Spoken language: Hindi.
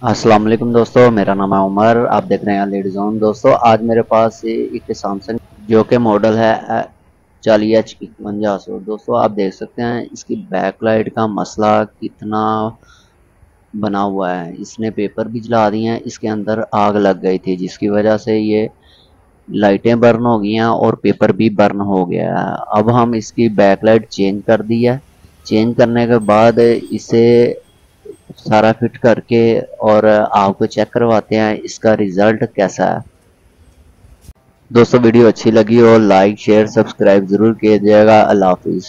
अस्सलाम वालेकुम दोस्तों, मेरा नाम है उमर। आप देख रहे हैं लेड जोन। दोस्तों आज मेरे पास एक सैमसंग जो कि मॉडल है 40H5100। दोस्तों आप देख सकते हैं इसकी बैकलाइट का मसला कितना बना हुआ है। इसने पेपर भी जला दिए हैं, इसके अंदर आग लग गई थी जिसकी वजह से ये लाइटें बर्न हो गई हैं और पेपर भी बर्न हो गया है। अब हम इसकी बैकलाइट चेंज कर दी है। चेंज करने के बाद इसे सारा फिट करके और आपको चेक करवाते हैं इसका रिजल्ट कैसा है। दोस्तों वीडियो अच्छी लगी हो लाइक शेयर सब्सक्राइब जरूर कीजिएगा। अल्लाह हाफिज़।